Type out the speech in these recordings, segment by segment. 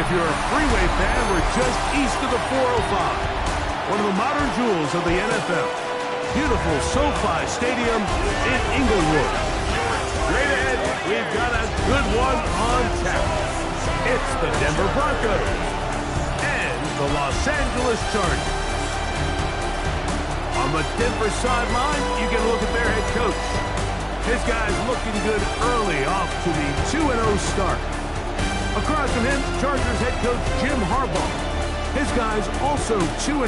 If you're a freeway fan, we're just east of the 405, one of the modern jewels of the NFL. Beautiful SoFi Stadium in Inglewood. Straight ahead, we've got a good one on tap. It's the Denver Broncos and the Los Angeles Chargers. On the Denver sideline, you get a look at their head coach. His guy's looking good early off to the 2-0 start. Across from him, Chargers head coach Jim Harbaugh. His guy's also 2-0,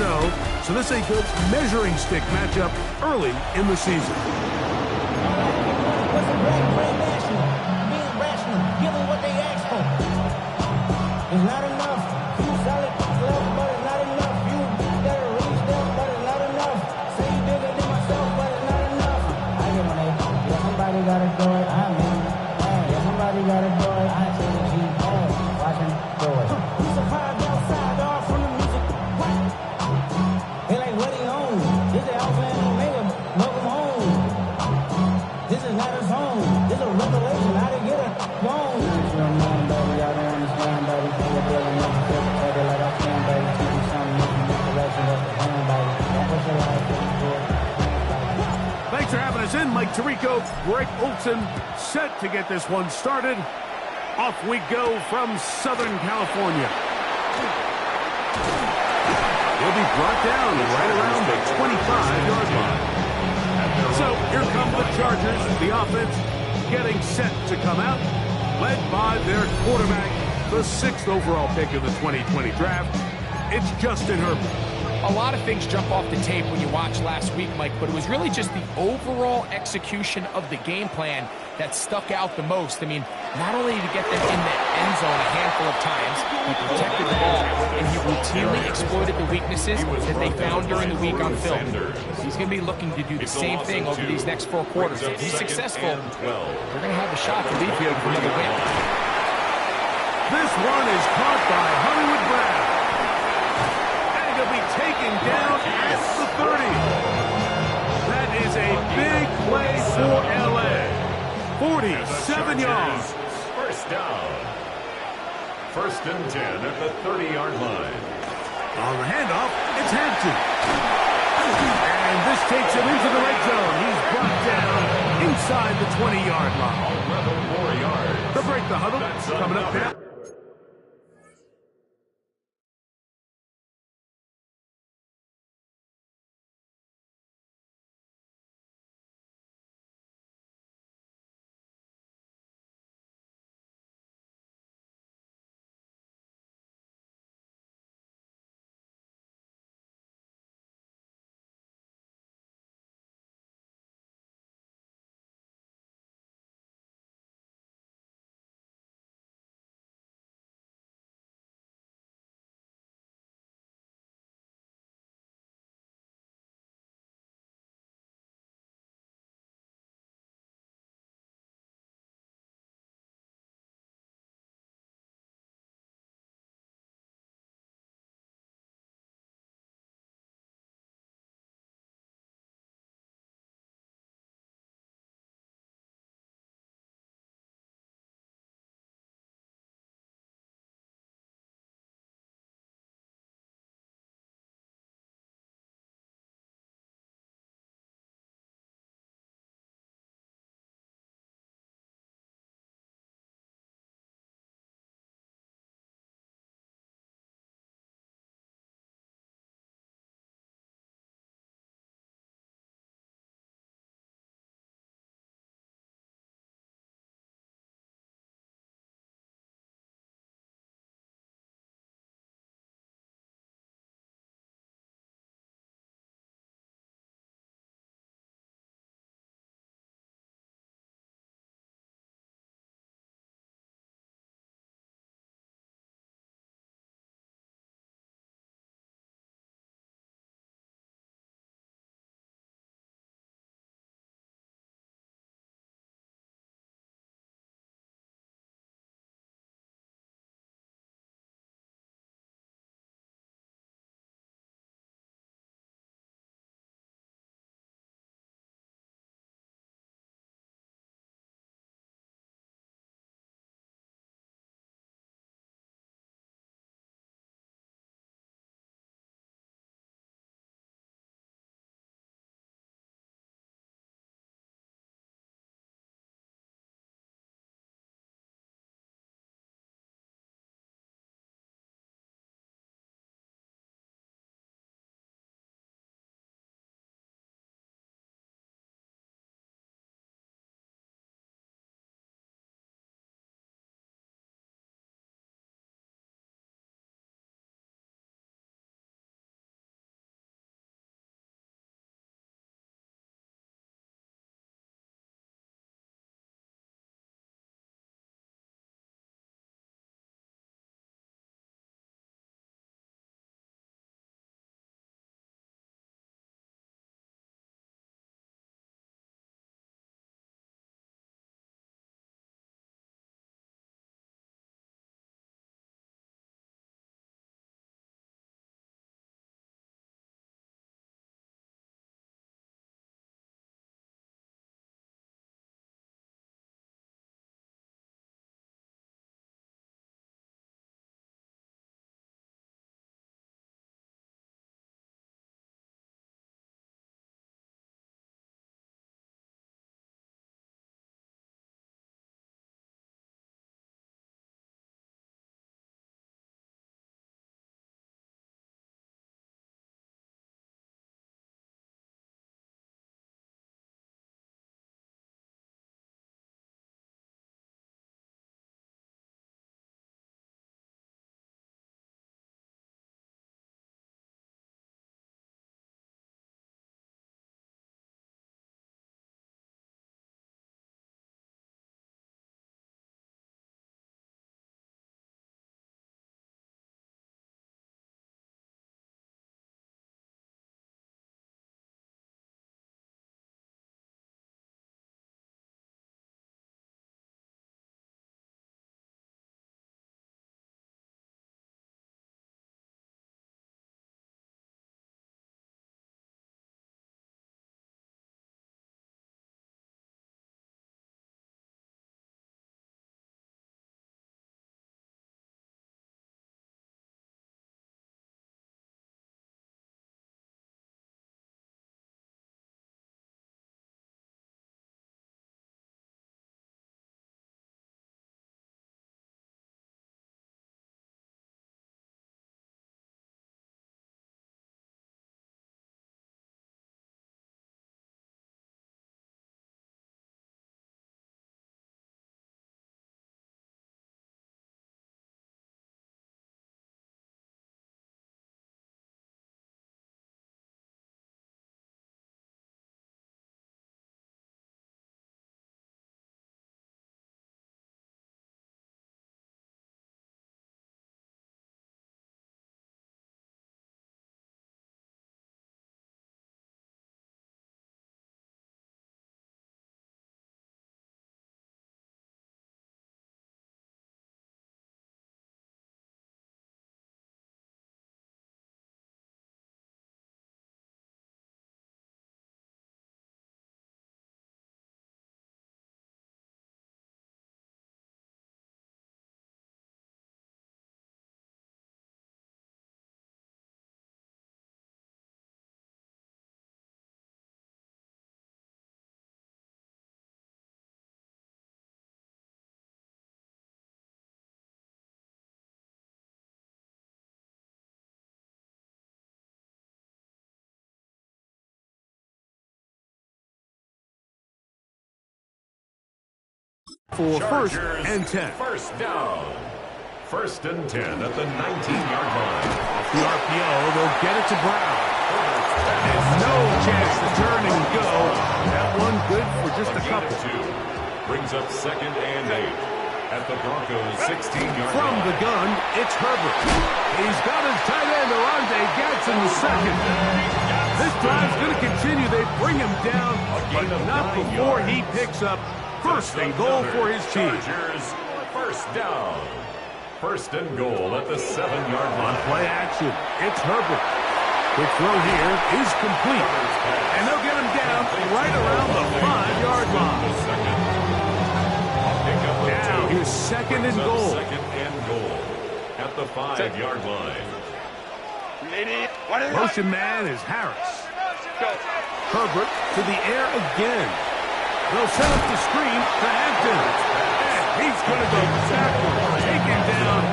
so this is a good measuring stick matchup early in the season. Being rational, giving what they ask for. It's not enough. You solid love, but it's not enough. You gotta release them, but it's not enough. Say you bigger than myself, but it's not enough. I get on it. Yeah, somebody gotta do it. I'm in. Yeah, somebody gotta do it. I say the G. Watch him do it. We survived outside, all from the music. What? They like, what he on? This is Alpha and Omega. Welcome home. This is not a song. This is a revelation. How to get it wrong. This is your man, baby. I don't understand, baby. Think of it and never feel it like I can, baby. Teach me something, make me make the direction of the hand, baby. Don't push your life, do it. Thanks for having us in, Mike Tirico. Greg Olson set to get this one started. Off we go from Southern California. He'll be brought down right around the 25-yard line. So here come the Chargers, the offense getting set to come out, led by their quarterback, the 6th overall pick of the 2020 draft. It's Justin Herbert. A lot of things jump off the tape when you watch last week, Mike, but it was really just the overall execution of the game plan that stuck out the most. I mean, not only did he get them in the end zone a handful of times, he protected the ball, and he routinely exploited the weaknesses that they found during the week on film. He's going to be looking to do the same thing over these next 4 quarters. If he's successful, they're going to have a shot to lead here for another win. This one is caught by Hollywood Brown. He'll be taken down at the 30. That is a big play for L.A. 47 yards. First down. First and 10 at the 30-yard line. On the handoff, it's Hampton. And this takes him into the red zone. He's brought down inside the 20-yard line. 11 more yards. To break the huddle, coming up now. For first Chargers, and 10. First down. First and 10 at the 19-yard line. Off the RPO, they'll get it to Brown. And no chance to turn and go. That one good for just a couple. Brings up second and 8 at the Broncos' 16-yard From line. the gun, it's Herbert. He's got his tight end, Arande Gatson, the second. This drive's going to continue. They bring him down, but not before he picks up first and goal for his team. Chargers, first down. First and goal at the 7-yard On line. play action, it's Herbert. Quick throw here is complete. And they'll get him down right around the 5-yard line. Now here's second and goal. Second and goal at the 5-yard line. Motion man is Harris. Herbert to the air again. They'll set up the screen to Hampton. And he's going to go backward, taken down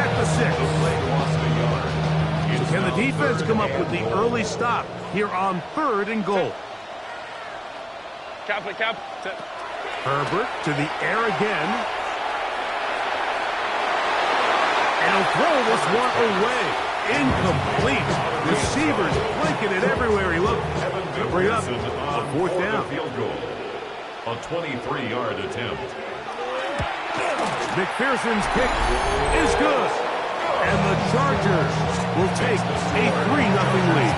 at the 6. Can the defense come up with the early stop here on third and goal? Herbert to the air again. And he'll throw this one away. Incomplete. Receivers blinking it everywhere he looked. To bring up a fourth down. Field goal. A 23-yard attempt. McPherson's kick is good. And the Chargers will take a 3-0 lead.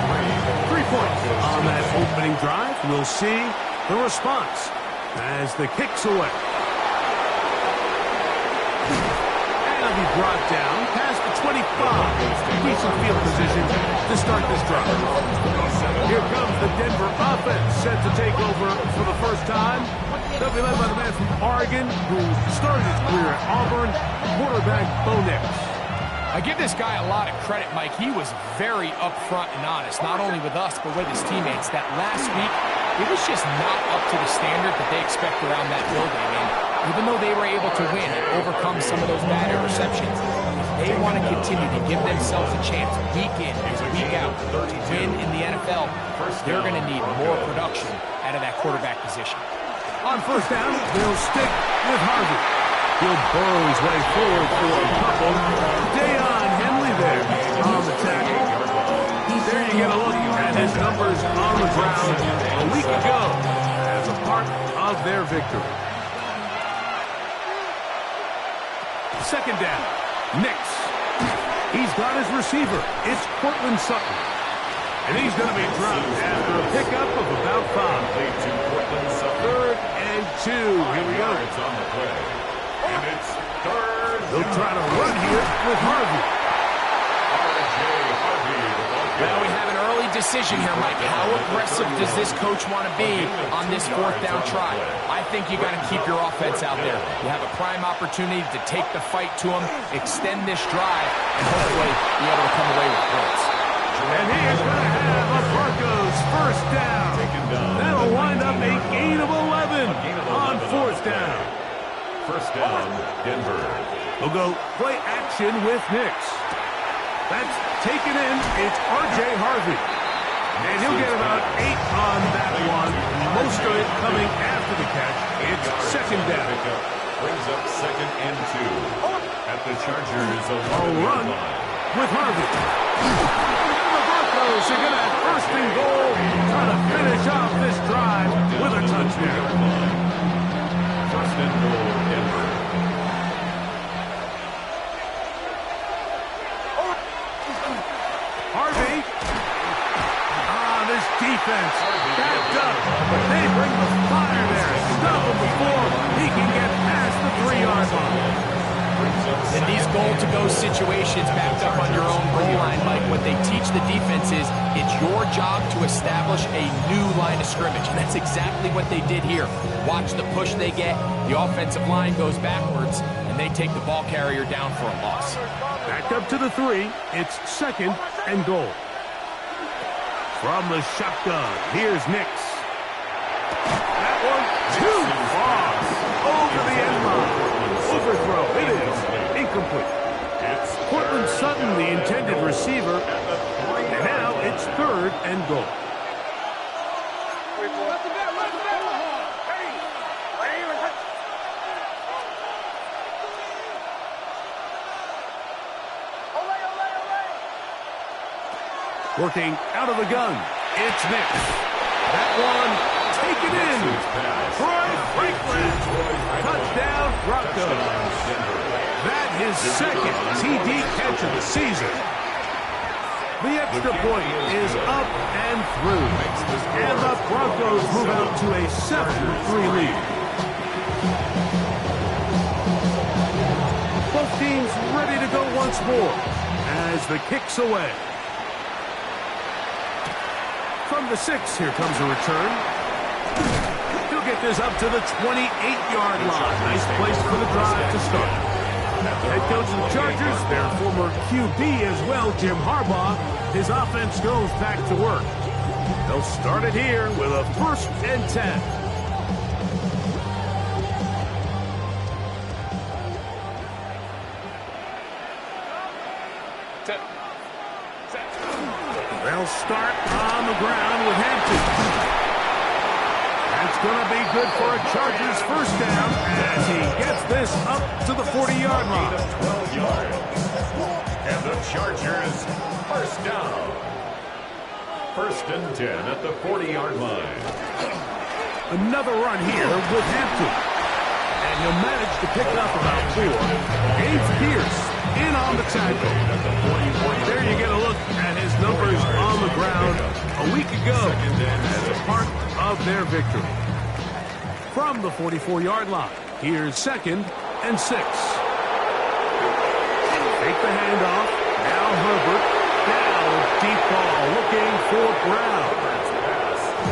3 points on that opening drive. We'll see the response as the kick's away. And he'll be brought down past the 25. Decent field position to start this drive. Here comes the Denver offense set to take over for the first time. They'll be led by the man from Oregon who started his career at Auburn, quarterback Bo Nix. I give this guy a lot of credit, Mike. He was very upfront and honest, not only with us, but with his teammates. That last week, it was just not up to the standard that they expect around that building. And even though they were able to win and overcome some of those bad interceptions, if they want to continue to give themselves a chance week in and week out to win in the NFL, they're going to need more production out of that quarterback position. On first down, they'll stick with Harvey. He'll burrow his way forward for a couple. Deion Henley there on the tackle. There you get a look at his numbers on the ground a week ago as a part of their victory. Second down, Nix. He's got his receiver. It's Cortland Sutton. And he's going to be dropped after a pickup of about 5. Third and 2. Here we go. It's on the play. And it's third. They'll try to run here with Harvey. Well, we have an early decision here, Mike. How aggressive does this coach want to be on this fourth down try? I think you got to keep your offense out there. You have a prime opportunity to take the fight to him, extend this drive, and hopefully be able to come away with points. And he is going to have a Broncos first down. That'll wind up a gain of 11 on fourth down. First down, Denver. We'll go play action with Nix. That's taken in. It's R.J. Harvey. And he'll get about 8 on that one. Most of it coming after the catch. It's second down. Brings up second and 2 at the Chargers' A run with Harvey. The Broncos are going to have first and goal, trying to finish off this drive with a touchdown. First and goal, Denver. Harvey. This defense backed up, but they bring the fire there. Stop him before he can get past the 3-yard line. In these goal-to-go situations, backed up on your own goal line, Mike, what they teach the defense is it's your job to establish a new line of scrimmage, and that's exactly what they did here. Watch the push they get. The offensive line goes backwards, and they take the ball carrier down for a loss. Back up to the 3. It's second and goal. From the shotgun, here's Nix. That one too far. Over the end line. Overthrow. It is incomplete. It's Cortland Sutton, the intended receiver. And now it's third and goal. Working out of the gun. It's Nims. That one taken in. Troy Franklin. Touchdown, Broncos. That his second TD catch of the season. The extra point is up and through. And the Broncos move out to a 7-3 lead. Both teams ready to go once more as the kick's away. From the 6, here comes a return. He'll get this up to the 28-yard line. Nice place for the drive to start. Head coach of the Chargers, their former QB as well, Jim Harbaugh. His offense goes back to work. They'll start it here with a 1st and 10. They'll start on the ground with Hampton. That's going to be good for a Chargers 1st down as he gets this up to the 40-yard line. 12 yards. And the Chargers 1st down. 1st and 10 at the 40-yard line. Another run here with Hampton. And he'll manage to pick up about 4. Dave Pierce in on the tackle. There you get a look at his numbers on the ground a week ago as a part of their victory. From the 44-yard line, here's 2nd and 6. Take the handoff. Now Herbert. Now deep ball looking for Brown.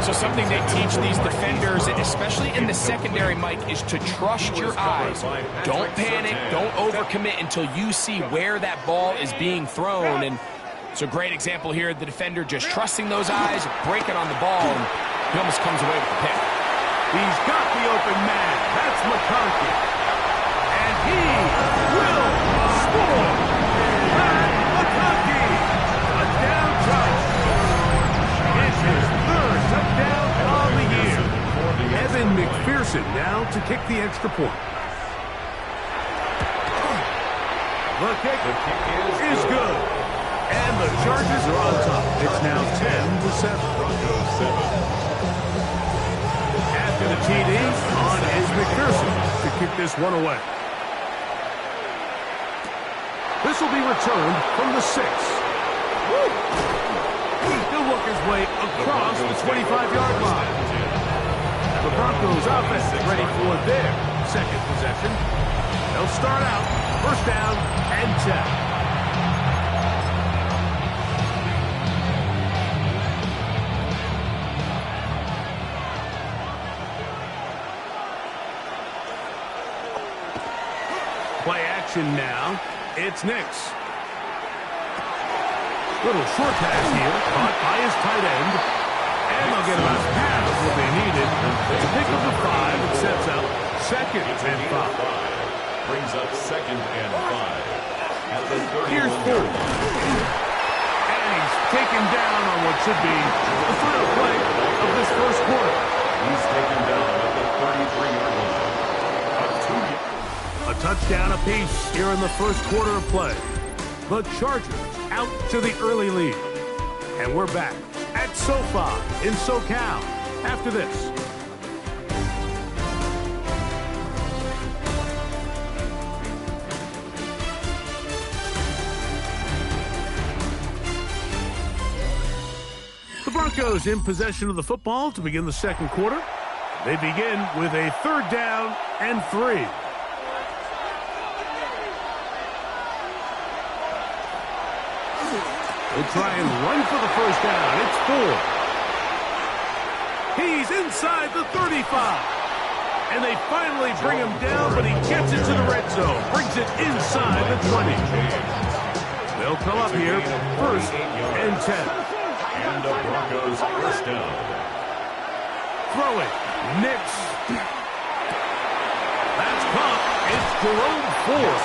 So something they teach these defenders, especially in the secondary, Mike, is to trust your eyes. Don't panic. Don't overcommit until you see where that ball is being thrown. And it's a great example here. The defender just trusting those eyes, breaking on the ball, and he almost comes away with the pick. He's got the open man. That's McConkey. And he will score. Pat McConkey. Touchdown Chargers. It's his 3rd touchdown on the year. Evan McPherson now to kick the extra point. The kick is good. And the Chargers are on top. It's now 10-7. Broncos 7. After the TD, on is McPherson to kick this one away. This will be returned from the 6. He'll work his way across the 25-yard line. The Broncos offense is ready for their 2nd possession. They'll start out 1st down and 10. Play action now. It's Nims. Little short pass here, caught by his tight end. And they'll get about half of what they needed. It's a pick of the 5. It sets up 2nd and 5. Brings up 2nd and 5. At the 30. Here's 4. And he's taken down on what should be the final play of this 1st quarter. He's taken down at the 33-yard line. A touchdown apiece here in the 1st quarter of play. The Chargers out to the early lead. And we're back at SoFi in SoCal after this. The Broncos in possession of the football to begin the 2nd quarter. They begin with a 3rd down and 3. They try and run for the 1st down. It's 4. He's inside the 35. And they finally bring him down, but he gets it to the red zone. Brings it inside the 20. They'll come up here 1st and 10. And the Broncos 1st down. Throwing. Nims. That's caught. It's Jerome Ford.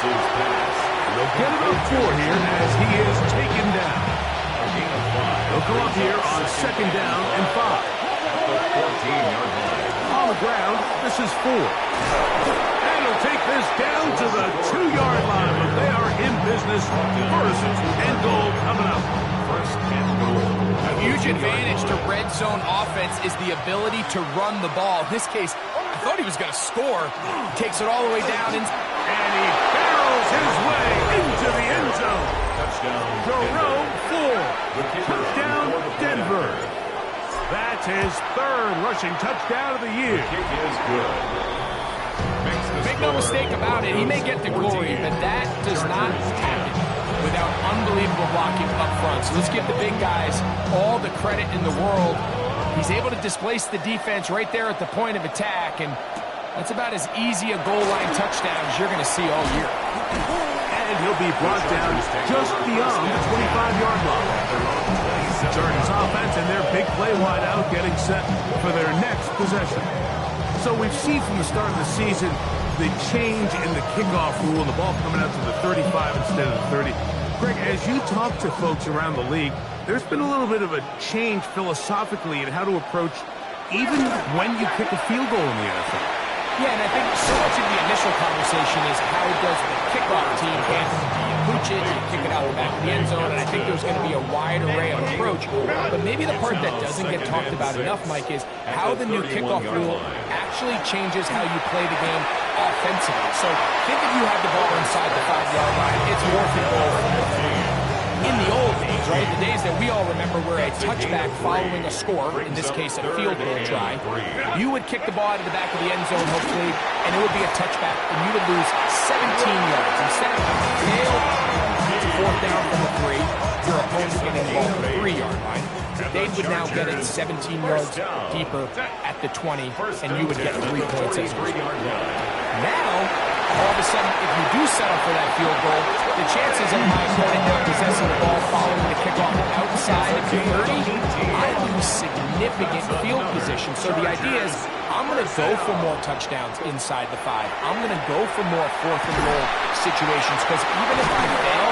They'll get it up 4 here as he is taken down. They'll come up here on 2nd down and 5. At the 14-yard line. On the ground, this is 4. And he'll take this down to the 2-yard line, but they are in business. 1st and goal coming up. 1st and goal. huge advantage to red zone offense is the ability to run the ball. In this case, I thought he was going to score. He takes it all the way down. And he barrels his way into the end zone. Touchdown, Jerome Ford. Touchdown, Denver. That's his third rushing touchdown of the year. The kick is good. Make no mistake about it, he may get the glory, but that does not happen without unbelievable blocking up front. So let's give the big guys all the credit in the world. He's able to displace the defense right there at the point of attack, and that's about as easy a goal line touchdown as you're going to see all year. And he'll be brought down just beyond the 25-yard line. Jordan's offense and their big play wide out getting set for their next possession. So we've seen from the start of the season the change in the kickoff rule, the ball coming out to the 35 instead of the 30. Greg, as you talk to folks around the league, there's been a little bit of a change philosophically in how to approach even when you kick a field goal in the NFL. Yeah, and I think so much of the initial conversation is how does the kickoff team handle it? Do you pooch it? Do you kick it out the back of the end zone? And I think there's going to be a wide array of approach. But maybe the part that doesn't get talked about enough, Mike, is how the new kickoff rule actually changes how you play the game offensively. So think if you have the ball inside the 5-yard line, it's more goal from the field. In the old days, right, the days that we all remember were a touchback following a score, in this case a field goal try, you would kick the ball out of the back of the end zone, hopefully, and it would be a touchback, and you would lose 17 yards. Instead of fail to fourth down from the 3, your opponent getting the ball from the 3-yard line. They would now get it 17 yards deeper at the 20, and you would get 3 points as a result. Now, all of a sudden, if you do settle for that field goal, the chances of my opponent now possessing the ball following the kickoff outside of the 30, I lose significant field position. So the idea is, I'm going to go for more touchdowns inside the 5. I'm going to go for more fourth and goal situations, because even if I fail,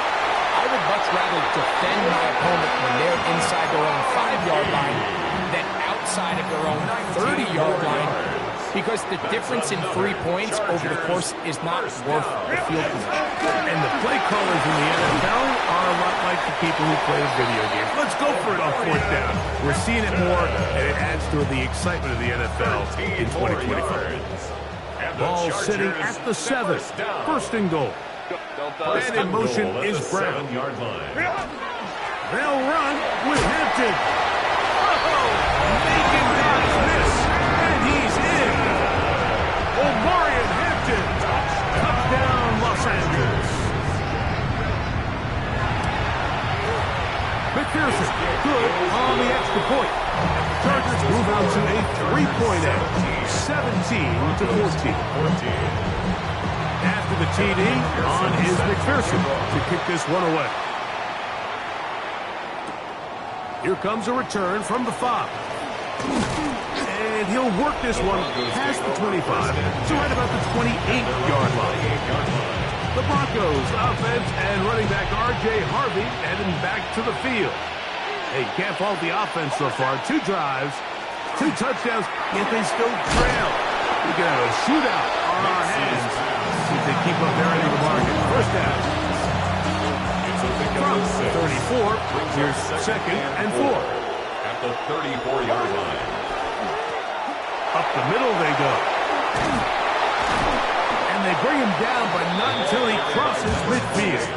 I would much rather defend my opponent when they're inside their own 5-yard line than outside of their own 30-yard line, because the difference in 3 points over the course is not worth the field position. And the play callers in the NFL are a lot like the people who play video games. Let's go for it on fourth down. We're seeing it more, and it adds to the excitement of the NFL in 2025. Ball sitting at the 7. First and goal. And in motion is Brown. They'll run with Hampton. Making guys miss, and he's in. Omarion Hampton. Touchdown, Los Angeles. McPherson, good on the extra point. Chargers move out to a 3-point edge, 17-14. After the TD, on is McPherson to kick this one away. Here comes a return from the 5. And he'll work this one past the 25, so right about the 28-yard line. The Broncos offense and running back R.J. Harvey heading back to the field. Hey, can't fault the offense so far. 2 drives, 2 touchdowns, yet they still trail. We can have a shootout on our hands. See if they keep up their end of the bargain. First down. From 34, here's 2nd and 4. At the 34-yard line. Up the middle they go. And they bring him down, but not until he crosses midfield.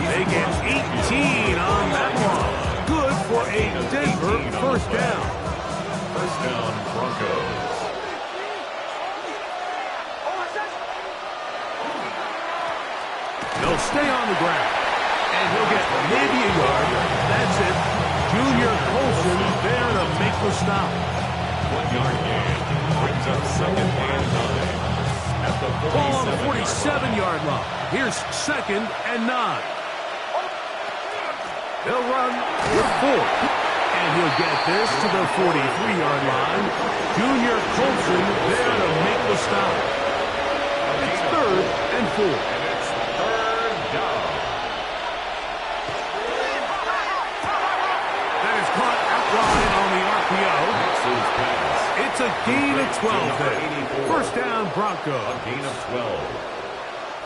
They get 18 on that one. Good for a Denver first down. First down, Broncos. He'll stay on the ground, and he'll get maybe a yard. That's it. Junior Colson there to make the stop. 1-yard gain brings up 2nd and 9. At the 47. Ball on the 47-yard line. Here's 2nd and 9. They'll run with 4. And he'll get this to the 43-yard line. Junior Colson there to make the stop. It's 3rd and 4. It's a gain of 12 there. First down, Broncos. A gain of 12.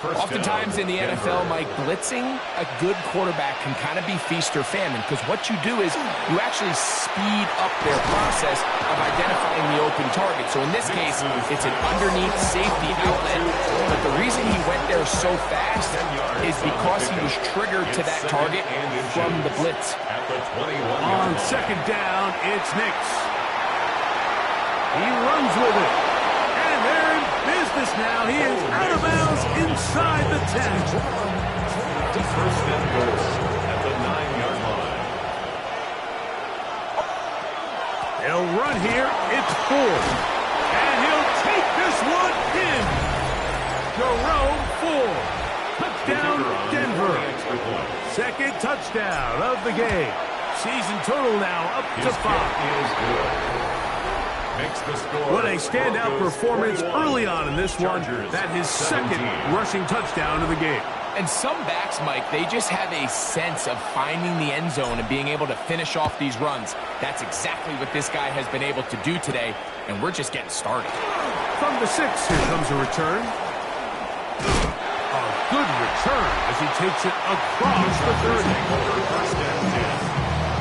Oftentimes in the NFL, Mike, blitzing a good quarterback can kind of be feast or famine, because what you do is you actually speed up their process of identifying the open target. So in this case, it's an underneath safety outlet. But the reason he went there so fast is because he was triggered to that target from the blitz. On second down, it's Nims. He runs with it. And they're in business now. He is out of bounds inside the 10. First and goal at the 9-yard line. They'll run here. It's Ford. And he'll take this one in. Jerome Ford. Touchdown, Denver. Second touchdown of the game. Season total now up to 5. What a standout performance early on in this one. That his second rushing touchdown of the game. And some backs, Mike, they just have a sense of finding the end zone and being able to finish off these runs. That's exactly what this guy has been able to do today, and we're just getting started. From the 6, here comes a return. A good return as he takes it across the 30. First and 10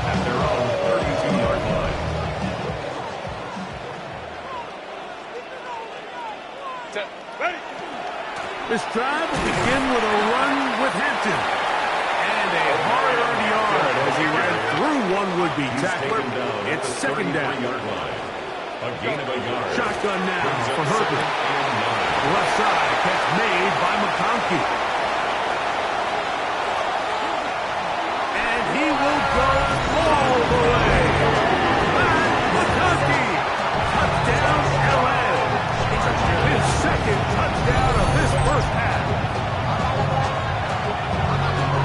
at their own 32-yard line. This drive will begin with a run with Hampton. And a hard-earned yard as he ran through one would-be tackler. It's second down. A gain of a yard. Shotgun now for Herbert. Left side, catch made by McConkey. And he will go all the way. McConkey. Touchdown, LA. His second touchdown of this first half.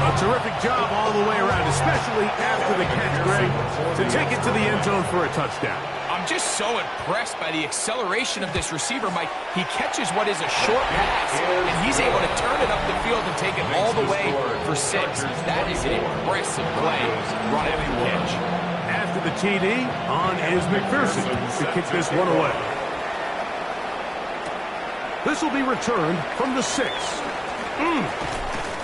A terrific job all the way around, especially after the catch, Greg, to take it to the end zone for a touchdown. I'm just so impressed by the acceleration of this receiver, Mike. He catches what is a short pass, and he's able to turn it up the field and take it all the way for 6. That is an impressive play, run after catch. After the TD, on is McPherson to kick this one away. This will be returned from the 6.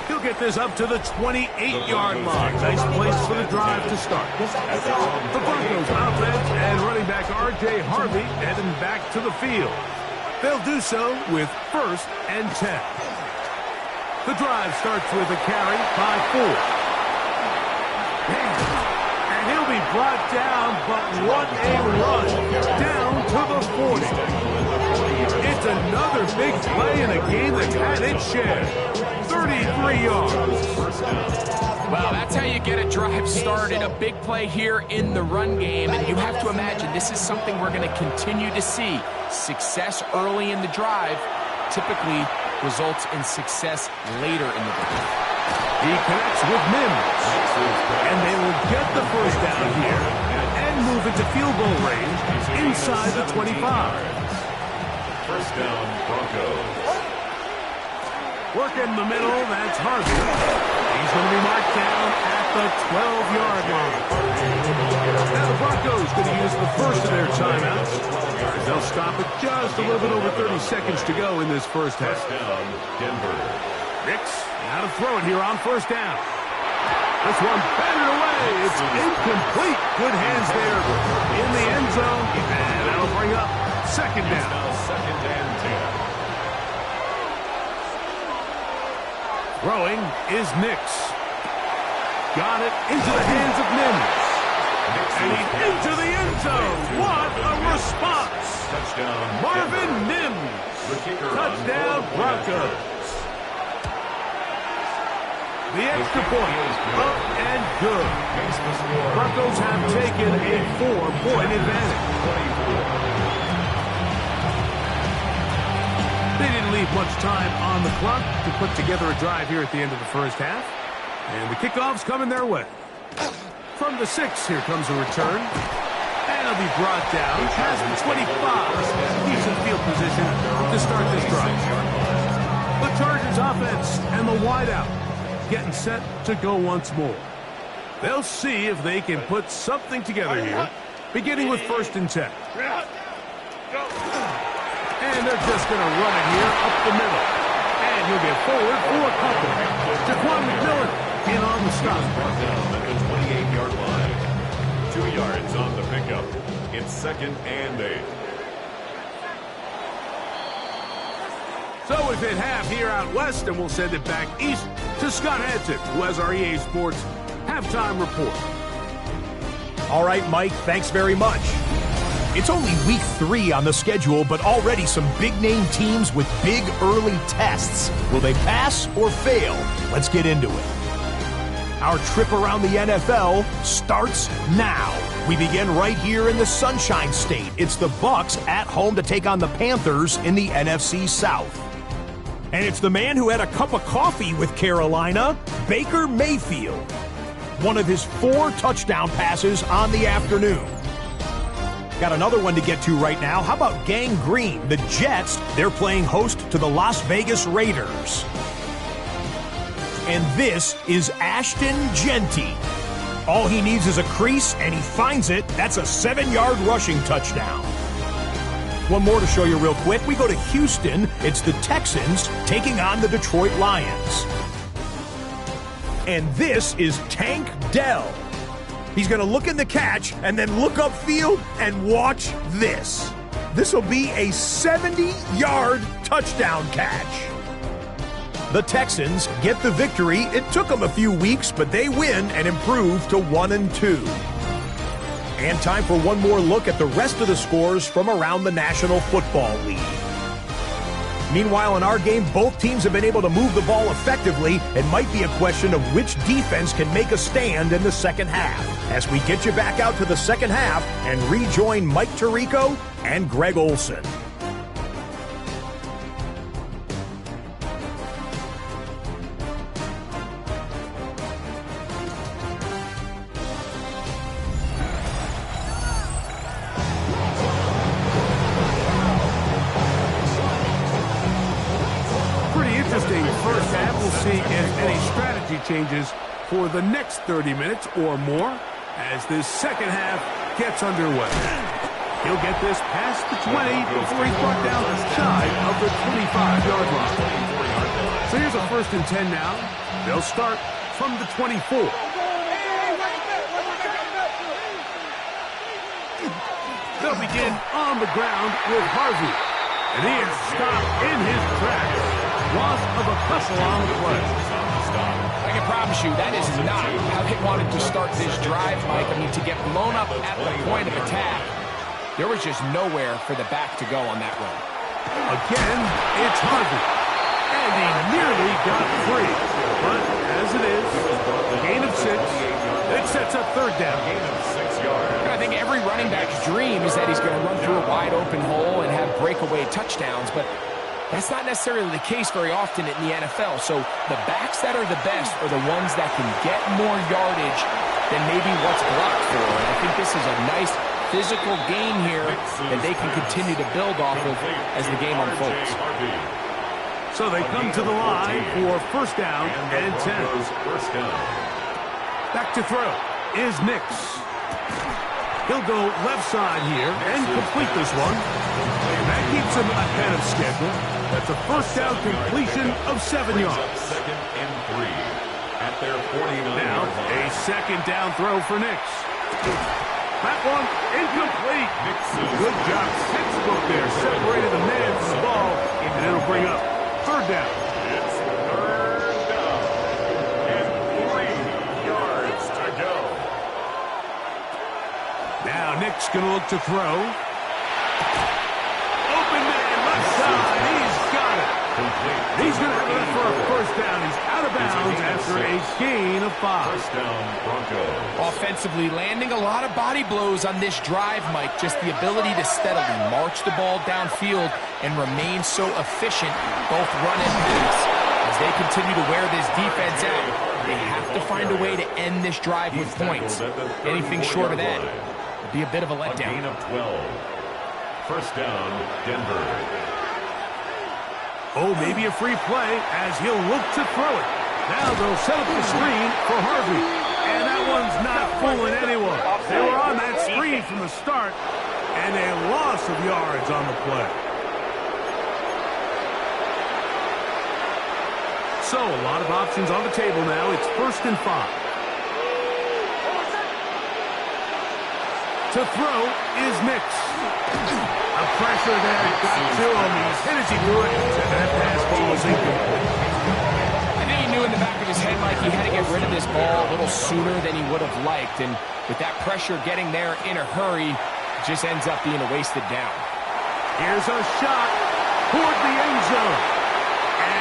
He'll get this up to the 28-yard line. Nice place for the drive to start. The Broncos offense and running back R.J. Harvey heading back to the field. They'll do so with 1st and 10. The drive starts with a carry by Ford. And he'll be brought down, but what a run. Down to the 40. It's another big play in a game that had its share. 33 yards. Well, that's how you get a drive started. A big play here in the run game, and you have to imagine this is something we're going to continue to see. Success early in the drive typically results in success later in the drive. He connects with Nims, and they will get the first down here and move into field goal range inside the 25. First down, Broncos. Work in the middle, that's Harvey. He's going to be marked down at the 12-yard line. Now the Broncos going to use the first of their timeouts. They'll stop it just a little bit over 30 seconds to go in this first half. First down, Denver. Nims, now to throw it here on first down. This one batted away. It's incomplete. Good hands there in the end zone. And that'll bring up second down. Second and 10. Throwing is Nims. Got it into the hands of Nims. And he's into the end zone. What a response. Touchdown, Marvin Nims. Touchdown, Broncos. The extra point, up and good. Broncos have taken a 4-point advantage. They didn't leave much time on the clock to put together a drive here at the end of the first half. And the kickoff's coming their way. From the 6, here comes a return. And he'll be brought down past the 25. Decent field position to start this drive. The Chargers offense and the wideout getting set to go once more. They'll see if they can put something together here, beginning with 1st and 10. And they're just going to run it here up the middle. And he'll get forward for a couple. Jaquan McMillan in on the stop. Brought down at the 28-yard line. 2 yards on the pickup. It's 2nd and 8. So it's at half here out west, and we'll send it back east to Scott Hansen, who has our EA Sports halftime report. All right, Mike, thanks very much. It's only week 3 on the schedule, but already some big-name teams with big early tests. Will they pass or fail? Let's get into it. Our trip around the NFL starts now. We begin right here in the Sunshine State. It's the Bucs at home to take on the Panthers in the NFC South. And it's the man who had a cup of coffee with Carolina, Baker Mayfield. One of his 4 touchdown passes on the afternoon. Got another one to get to right now. How about Gang Green? The Jets, they're playing host to the Las Vegas Raiders. And this is Ashton Genty. All he needs is a crease, and he finds it. That's a 7-yard rushing touchdown. One more to show you real quick. We go to Houston. It's the Texans taking on the Detroit Lions. And this is Tank Dell. He's going to look in the catch and then look upfield and watch this. This will be a 70-yard touchdown catch. The Texans get the victory. It took them a few weeks, but they win and improve to 1-2. And time for one more look at the rest of the scores from around the National Football League. Meanwhile, in our game, both teams have been able to move the ball effectively. It might be a question of which defense can make a stand in the second half. As we get you back out to the second half and rejoin Mike Tirico and Greg Olson. First half, we'll see if any strategy changes for the next 30 minutes or more as this second half gets underway. He'll get this past the 20 before he's brought down shy of the 25-yard line. So here's a 1st and 10 now. They'll start from the 24. They'll begin on the ground with Harvey. And he is stopped in his tracks. Loss of a couple on the play. I can promise you that is not how they wanted to start this drive, Mike. I mean, to get blown up at the point of attack, there was just nowhere for the back to go on that run. Again, it's Harvey. And he nearly got free. But as it is, a gain of 6. It sets up 3rd down. Gain of 6 yards. I think every running back's dream is that he's going to run through a wide open hole and have breakaway touchdowns, but that's not necessarily the case very often in the NFL. So the backs that are the best are the ones that can get more yardage than maybe what's blocked for. And I think this is a nice physical gain here that they can continue to build off of as the game unfolds. So they come to the line for 1st down and 10. Back to throw is Nix. He'll go left side here and complete this one. And that keeps him ahead of schedule. That's a 1st down completion of 7 yards. 2nd and 3 at their 49. Now a 2nd down throw for Nix. That one incomplete. Good job. Textbook there. Separated the man from the ball. And it'll bring up 3rd down. It's 3rd down. And 3 yards to go. Now Nick's going to look to throw. Open man, left side. He's got it. He's going to have it for a 1st down. He's out of bounds after a gain of 5. 1st down, Broncos. Offensively, landing a lot of body blows on this drive, Mike. Just the ability to steadily march the ball downfield and remain so efficient, both run and pass. As they continue to wear this defense out, they have to find a way to end this drive with points. Anything short of that would be a bit of a letdown. A gain of 12. 1st down, Denver. Oh, maybe a free play as he'll look to throw it. Now they'll set up the screen for Harvey. And that one's not fooling anyone. They were on that screen from the start, and a loss of yards on the play. So, a lot of options on the table now. It's 1st and 5. To throw is Nims. A pressure there got to him. He's hit as he threw it, and that pass ball is incomplete. I think he knew in the back of his head, Mike, he had to get rid of this ball a little sooner than he would have liked. And with that pressure getting there in a hurry, it just ends up being a wasted down. Here's a shot toward the end zone.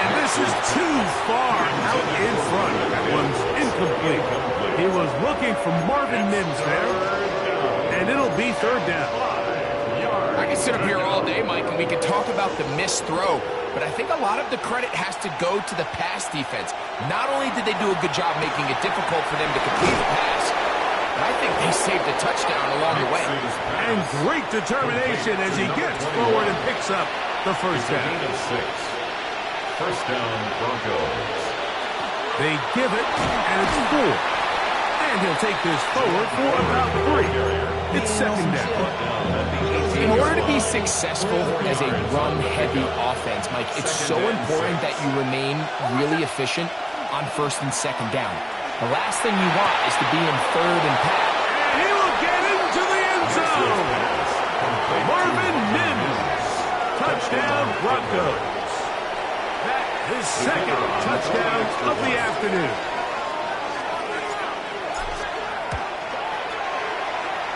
And this is too far out in front. That one's incomplete. He was looking for Marvin Nims there. And it'll be 3rd down. I can sit up here all day, Mike, and we can talk about the missed throw, but I think a lot of the credit has to go to the pass defense. Not only did they do a good job making it difficult for them to complete the pass, but I think they saved a touchdown along the way. And great determination as he gets forward and picks up the 1st down. 1st down, Broncos. They give it, and it's 4. And he'll take this forward for about 3. It's 2nd down. In order to be successful as a run-heavy offense, Mike, it's so important that you remain really efficient on 1st and 2nd down. The last thing you want is to be in 3rd and pass. And he will get into the end zone. Marvin Nims. Touchdown, Broncos. That is 2nd touchdown of the afternoon.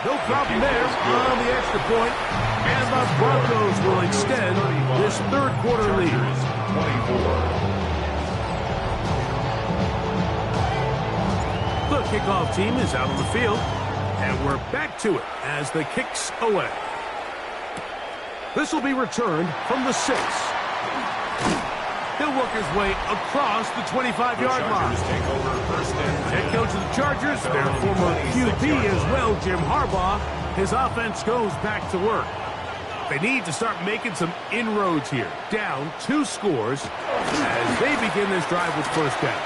No problem there on the extra point, and the Broncos will extend this 3rd quarter lead. 24. The kickoff team is out on the field, and we're back to it as the kicks away. This will be returned from the 6. He'll work his way across the 25-yard line. Head coach of the Chargers, their former QB as well, Jim Harbaugh. His offense goes back to work. They need to start making some inroads here. Down 2 scores as they begin this drive with 1st down.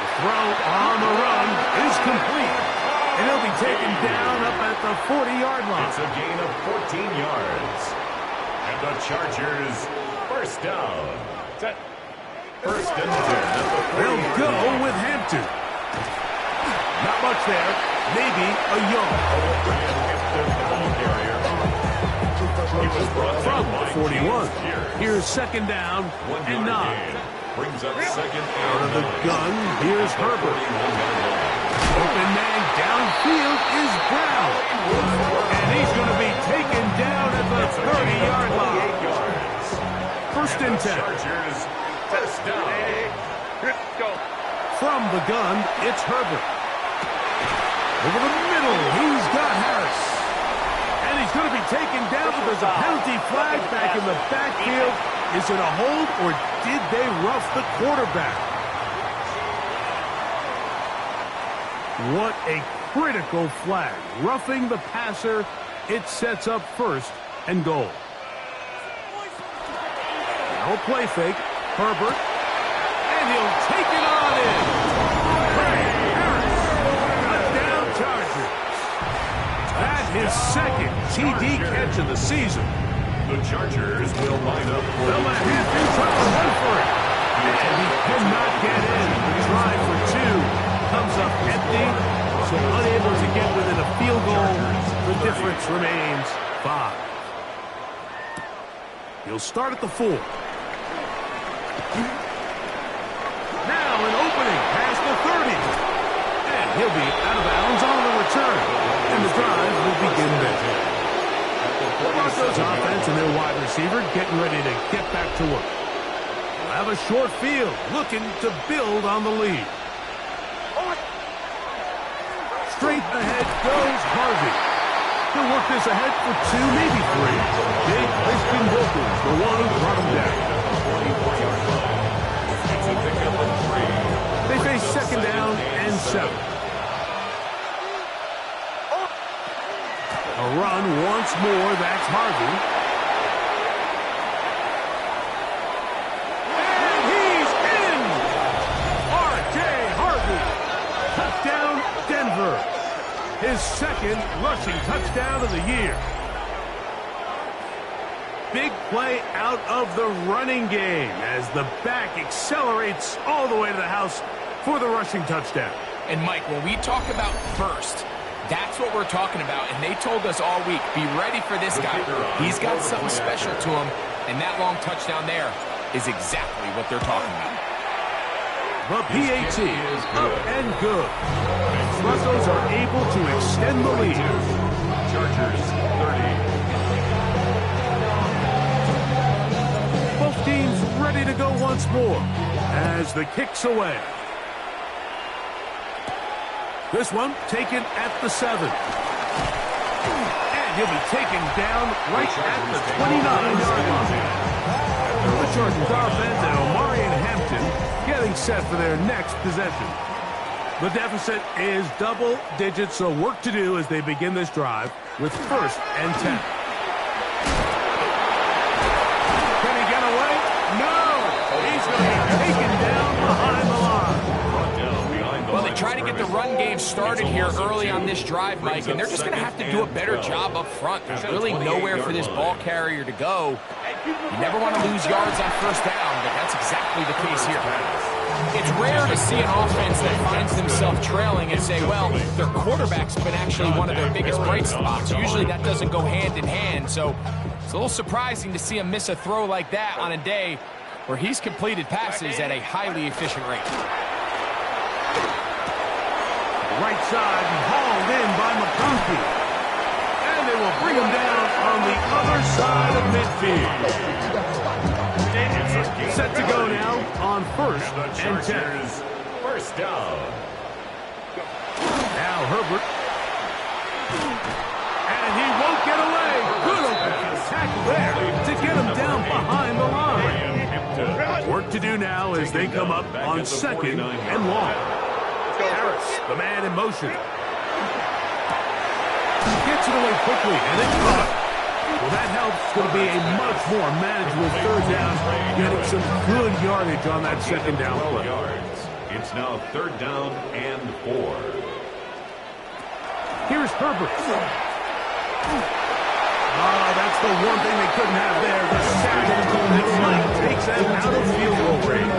The throw on the run is complete. And he'll be taken down up at the 40-yard line. It's a gain of 14 yards. And the Chargers, 1st down. 1st and 10 at the 40. They'll go with Hampton. Not much there. Maybe a yard. From the 41. Here's 2nd down and 9. Brings up 2nd Out of the and 9. gun, here's Herbert. Open man downfield is Brown. And he's going to be taken down at the 30-yard line. 1st and 10. Chargers, 1st down. From the gun, it's Herbert. Over the middle, he's got Harris. And he's going to be taken down, but there's a penalty flag back in the backfield. Is it a hold, or did they rough the quarterback? What a critical flag. Roughing the passer, it sets up 1st and goal. Now a play fake. Herbert. And he'll take it on in. Harris. Touchdown Chargers. That his 2nd TD catch of the season. The Chargers will line up for Well, Hampton trying to run for it. And he cannot get in. Try for 2. Comes up empty. So unable to get within a field goal. The difference remains 5. He'll start at the 4. Now an opening past the 30. And he'll be out of bounds on the return. And the drive will begin there. The Broncos offense and their wide receiver getting ready to get back to work. They'll have a short field, looking to build on the lead. Straight ahead goes Harvey. He'll work this ahead for 2, maybe 3. Big Christian Wilkins, the one who brought him down. They face 2nd down and 7. A run once more, that's Harvey. And he's in! R.J. Harvey. Touchdown, Denver. His 2nd rushing touchdown of the year. big play out of the running game as the back accelerates all the way to the house for the rushing touchdown. And Mike, when we talk about burst, that's what we're talking about. And they told us all week, be ready for this guy. He's got something special to him. And that long touchdown there is exactly what they're talking about. The PAT is up and good. Broncos are able to extend the lead. Chargers 30. Both teams ready to go once more as the kick's away. This one taken at the 7. And he'll be taken down right at the 29-yard line. The Chargers offense and Omari and Hampton getting set for their next possession. The deficit is double digits, so work to do as they begin this drive with 1st and 10. Can he get away? No! He's going to be taken down behind the line. Well, they try to get the run game started here early on this drive, Mike, and they're just going to have to do a better job up front. There's really nowhere for this ball carrier to go. You never want to lose yards on 1st down, but that's exactly the case here. It's rare to see an offense that finds themselves trailing and say, well, their quarterback's been actually one of their biggest bright spots. Usually that doesn't go hand in hand, so it's a little surprising to see him miss a throw like that on a day where he's completed passes at a highly efficient rate. Right side hauled in by McConkey. And they will bring him down on the other side of midfield. Set to go now on 1st and 10. 1st down. Now Herbert. And he won't get away. Good open tackle there to get him down behind the line. Work to do now as they come up on 2nd and long. Harris, the man in motion. Gets it away quickly, and it's caught. Well, that helps. It's going to be a much more manageable 3rd down, getting some good yardage on that 2nd down play. It's now 3rd down and 4. Here's Herbert. Oh, that's the one thing they couldn't have there. The sack that Mike takes them out of field goal range.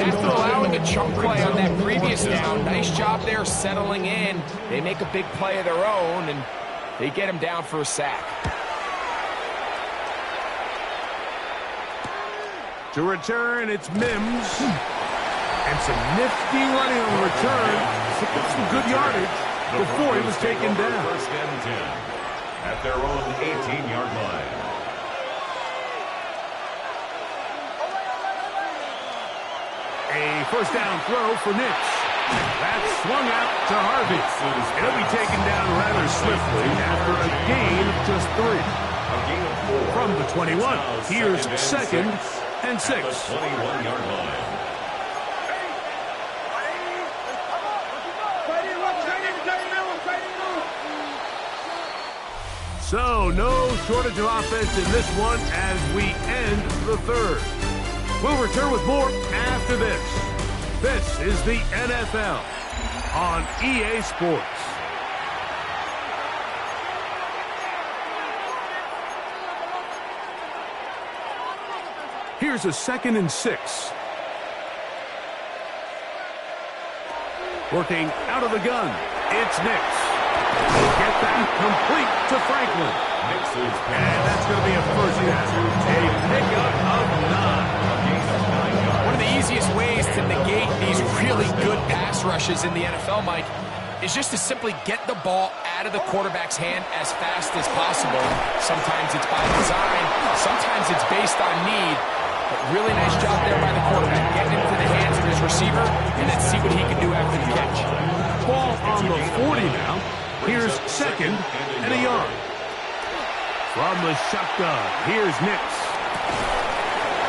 After allowing a chunk play on that previous down, nice job there settling in. They make a big play of their own, and they get him down for a sack. To return, it's Nims. And some nifty running on the return. Some good yardage before he was taken down. 1st and 10 at their own 18-yard line. A 1st down throw for Nims. That's swung out to Harvey. It'll be taken down rather swiftly after a gain of just 3. From the 21, here's 2nd and 6. 21-yard line. So, no shortage of offense in this one as we end the 3rd. We'll return with more after this. This is the NFL on EA Sports. Here's a 2nd and 6. Working out of the gun, it's Nims. Get that complete to Franklin. And that's going to be a 1st down. A pickup of 9. One of the easiest ways to negate these really good pass rushes in the NFL, Mike, is just to simply get the ball out of the quarterback's hand as fast as possible. Sometimes it's by design, sometimes it's based on need. But really nice job there by the quarterback, getting into the hands of his receiver, and then see what he can do after the catch. Ball on the 40 now. Here's 2nd and a yard. From the shotgun, here's Nims.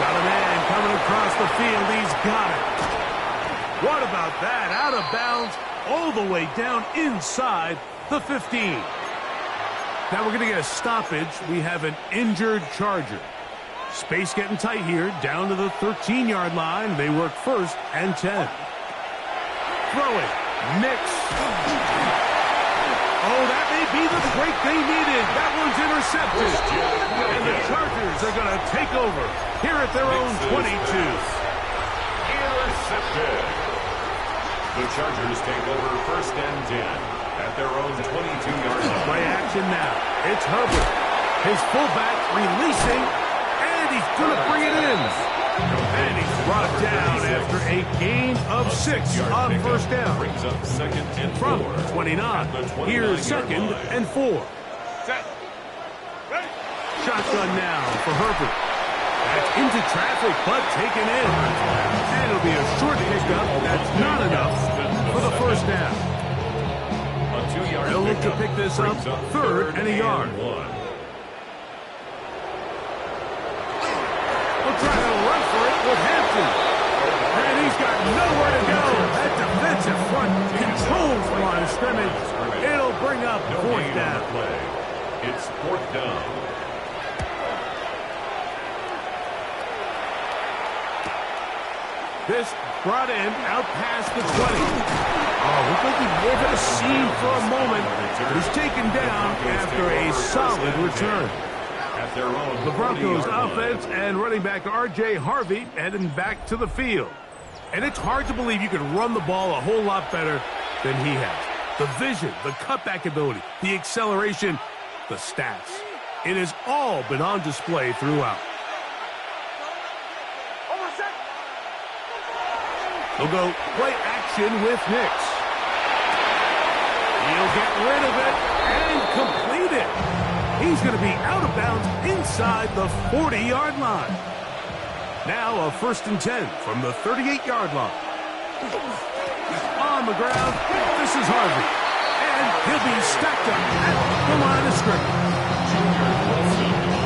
Got a man coming across the field. He's got it. What about that? Out of bounds, all the way down inside the 15. Now we're going to get a stoppage. We have an injured Charger. Space getting tight here, down to the 13-yard line. They work 1st and 10. Throwing, Nims. Oh, that may be the break they needed. That one's intercepted. And the Broncos are going to take over here at their own 22. Intercepted. The Chargers take over 1st and 10 at their own 22-yard line. Play action now. It's Herbert. His fullback releasing, and he's going to bring it in. And he's brought down after a gain of 6 on 1st down. Brings up 2nd and 4. From 29. Here's 2nd and 4. Shotgun now for Herbert. That's into traffic, but taken in. And it'll be a short pickup. That's not enough for the 1st down. A 2-yard They'll look to pick this up 3rd and a yard. We'll try to run for it with Hampton. And he's got nowhere to go. That defensive front controls the line of scrimmage. It'll bring up 4th down. It's 4th down. This brought in out past the 20. Oh, looked like he waved a seam for a moment. But he's taken down after a solid return. At their own The Broncos 40-yard offense and running back R.J. Harvey heading back to the field. And it's hard to believe you can run the ball a whole lot better than he has. The vision, the cutback ability, the acceleration, the stats. It has all been on display throughout. They'll go play action with Nims. He'll get rid of it and complete it. He's going to be out of bounds inside the 40-yard line. Now a 1st and 10 from the 38-yard line. On the ground, this is Harvey. And he'll be stacked up at the line of scrimmage.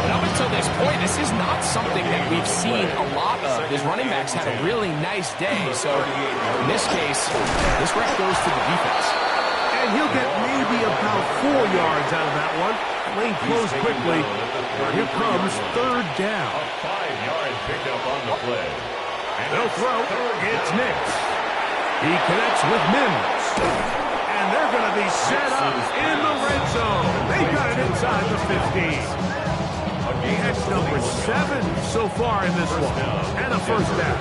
And up until this point, this is not something that we've seen a lot of. His running backs had a really nice day. So in this case, this rep goes to the defense. And he'll get maybe about 4 yards out of that one. Lane closed quickly. Here comes 3rd down. A 5-yard pickup on the play. And they'll throw. It's Nims. He connects with Nims. And they're going to be set up in the red zone. They got it inside the 15. That's number 7 so far in this one. And a 1st down.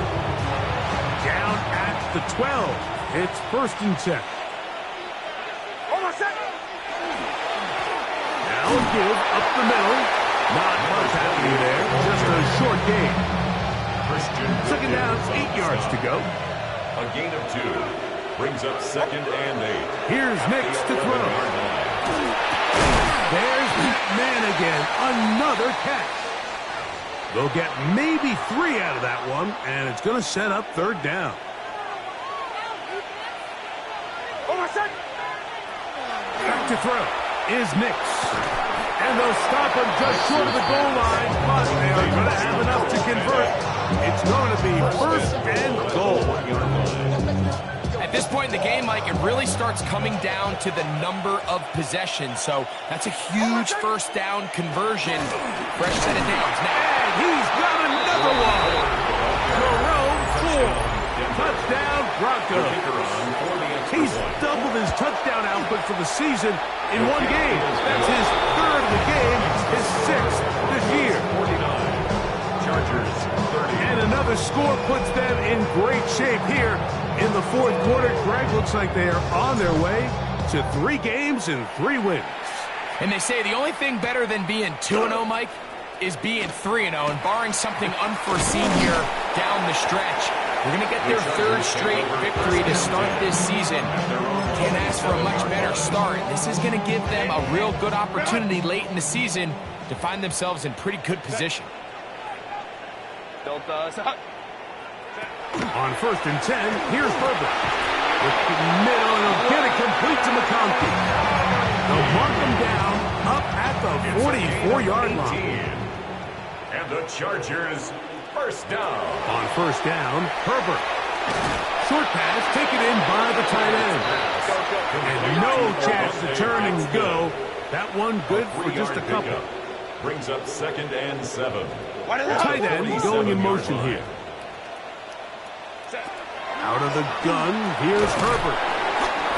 Down at the 12. It's 1st and 10. Now a give up the middle. Not much happening there. Just a short gain. 2nd down, 8 yards to go. A gain of 2. Brings up 2nd and 8. Here's Nims to throw. There's that man again. Another catch. They'll get maybe 3 out of that one, and it's going to set up 3rd down. Back to throw is Nims. And they'll stop him just short of the goal line, but they are going to have enough to convert. It's going to be 1st and goal. At this point in the game, Mike, it really starts coming down to the number of possessions. So that's a huge 1st down conversion. Fresh set of downs now. And he's got another one. Jerome 4. Touchdown, Broncos. He's doubled his touchdown output for the season in one game. That's his 3rd of the game, his 6th this year. 49. Chargers 30. And another score puts them in great shape here in the 4th quarter. Greg, looks like they are on their way to 3 games and 3 wins. And they say the only thing better than being 2-0, Mike, is being 3-0. And barring something unforeseen here down the stretch, they're going to get their 3rd straight victory to start this season. Can't ask for a much better start. This is going to give them a real good opportunity late in the season to find themselves in pretty good position. On 1st and 10, here's Herbert. With the middle, and he'll get it complete to McConkey. They'll mark him down up at the 44-yard line. And the Chargers 1st down. On 1st down, Herbert. Short pass taken in by the tight end. And no chance to turn and go. That one good for just a couple. Brings up 2nd and 7. Tight end going in motion here. Out of the gun, here's Herbert.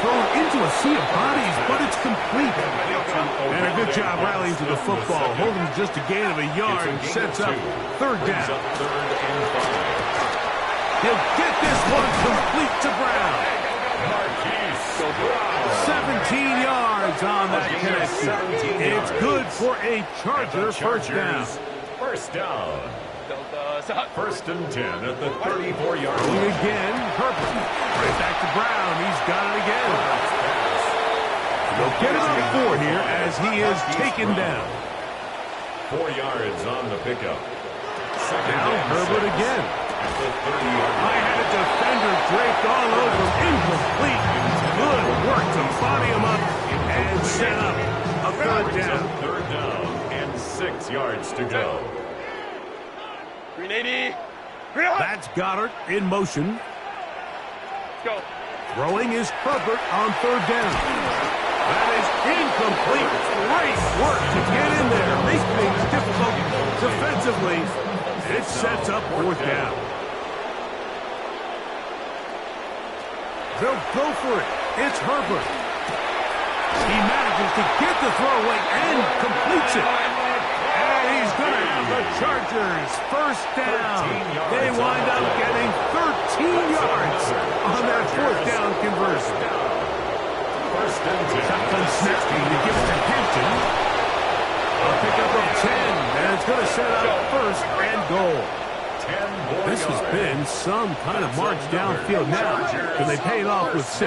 thrown into a sea of bodies, but it's complete. And a good job rallying to the football. Holding just a gain of a yard. Sets up third down. He'll get this one complete to Brown. 17 yards on that connection. It's good for a Charger first down. First down. First and 10 at the 34-yard line. Again, Herbert. Right back to Brown. He's got it again. They'll get him on 4 here as he is taken down. 4 yards on the pickup. Now Herbert again. I had a defender draped all over him. Incomplete. Good work to body him up and set up a third down. Third down and 6 yards to go. 380. That's Goddard in motion. Let's go. Throwing is Herbert on third down. That is incomplete. Great work to get in there. Make things difficult defensively. It sets up fourth down. They'll go for it. It's Herbert. He manages to get the throw away and completes it. And he's going to have the Chargers first down. They wind up getting 13 yards on that fourth down conversion. First and 10. Shotgun snap to give it to Hampton. A pickup of 10, and it's going to set up first and goal. This has been some kind of march downfield now, and they pay it off with 6.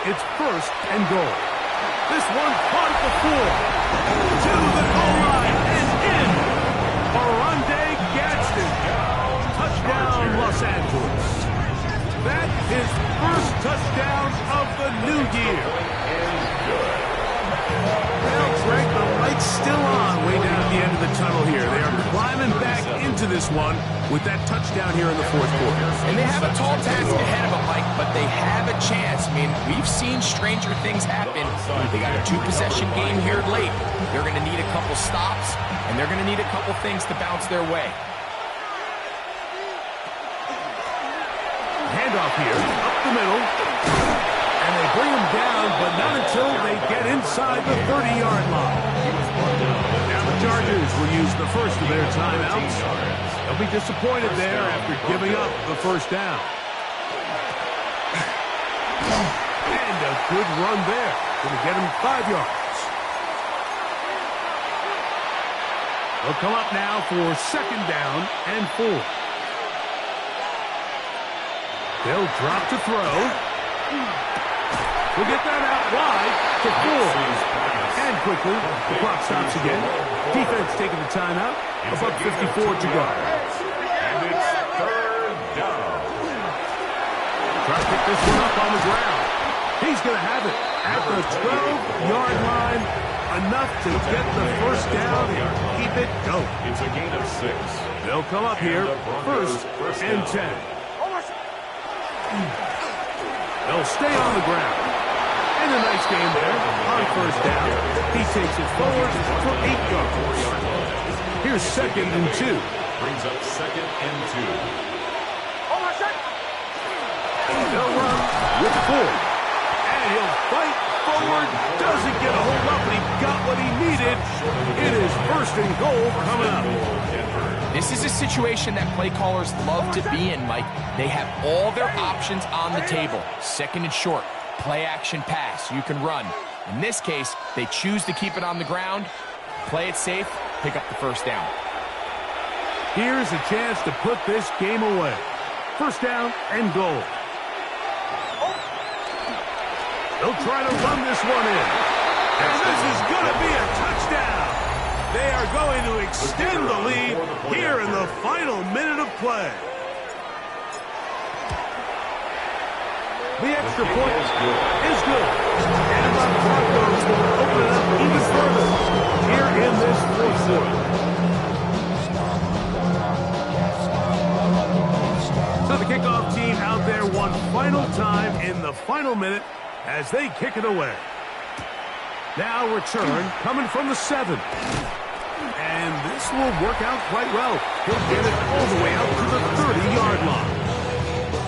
It's first and goal. This one caught at the 4. To the goal line and in. Oronde Gadsden. Touchdown, Los Angeles. That is first touchdown of the new year. Well, Greg, the light's still on way down at the end of the tunnel here. They are climbing back into this one with that touchdown here in the fourth quarter. And they have a tall task ahead of them, Mike, but they have a chance. I mean, we've seen stranger things happen. They got a 2-possession game here late. They're going to need a couple stops, and they're going to need a couple things to bounce their way. Handoff here, up the middle. And they bring him down, but not until they get inside the 30-yard line. Now the Chargers will use the first of their timeouts. They'll be disappointed there after giving up the first down. And a good run there. Going to get him 5 yards. They'll come up now for second down and 4. They'll drop to throw. We'll get that out wide to 4. And quickly, the clock stops again. Defense taking the timeout. About 54 to go. And it's third down. Try to pick this one up on the ground. He's going to have it at the 12-yard line. Enough to get the first down and keep it going. It's a gain of 6. They'll come up here first and 10. They'll stay on the ground. And a nice game there on first down. He takes it forward for 8 yards. Here's second and 2. Brings up second and 2. They'll run with 4. And he'll fight forward. Doesn't get a hold up, but he got what he needed. It is first and goal coming up. This is a situation that play callers love to be in, Mike. They have all their options on the table. Second and short, play action pass. You can run. In this case, they choose to keep it on the ground, play it safe, pick up the first down. Here's a chance to put this game away. First down and goal. They'll try to run this one in. And this is going to be a touchdown. They are going to extend the lead here in the final minute of play. The extra point is good. And the Broncos will open it up even further here in this fourth quarter. So the kickoff team out there one final time in the final minute as they kick it away. Now return coming from the 7. And this will work out quite well. He'll get it all the way out to the 30-yard line.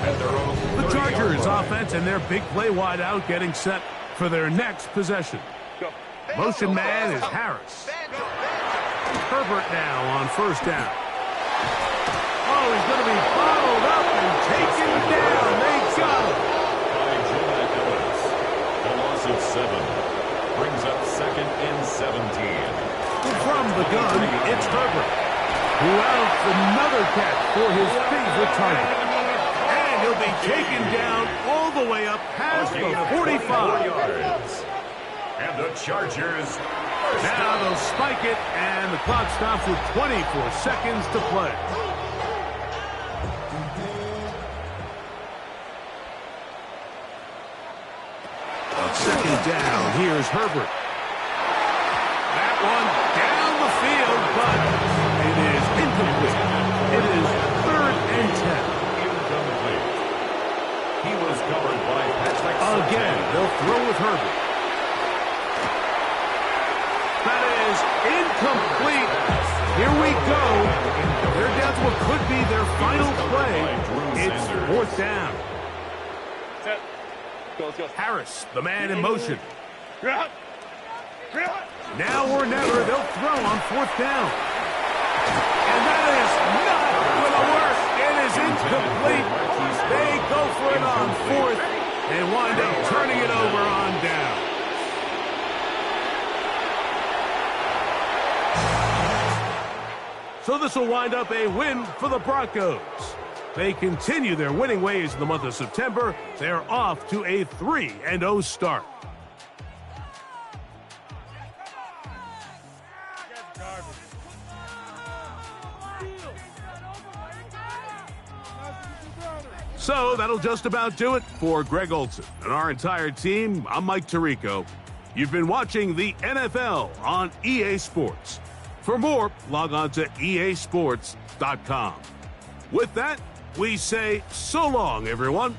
at their own 30-yard The Chargers line. offense and their big play wide out getting set for their next possession. Motion man is Harris. Herbert now on first down. Oh, he's going to be bottled up and taken down. They got him. By Jonah Ellis. A loss of 7. Brings up 2nd and 17. From the gun, it's Herbert, who outs another catch for his favorite target. And he'll be taken down all the way up past the 45. Yards. And the Chargers. Now they'll spike it, and the clock stops with 24 seconds to play. On second down, here's Herbert. That one down the field, but it is incomplete. It is 3rd and 10. Incomplete. He was covered by Patrick Surtain. Again, they'll throw with Herbert. That is incomplete. Here we go. They're down to what could be their final play. It's 4th down. Set. Go. Harris, the man in motion. Grab. Now or never, they'll throw on 4th down. And that is not going to work. It is incomplete. They go for it on 4th. They wind up turning it over on down. So this will wind up a win for the Broncos. They continue their winning ways in the month of September. They're off to a 3-0 start. So that'll just about do it for Greg Olson and our entire team. I'm Mike Tirico. You've been watching the NFL on EA Sports. For more, log on to easports.com. With that, we say so long, everyone.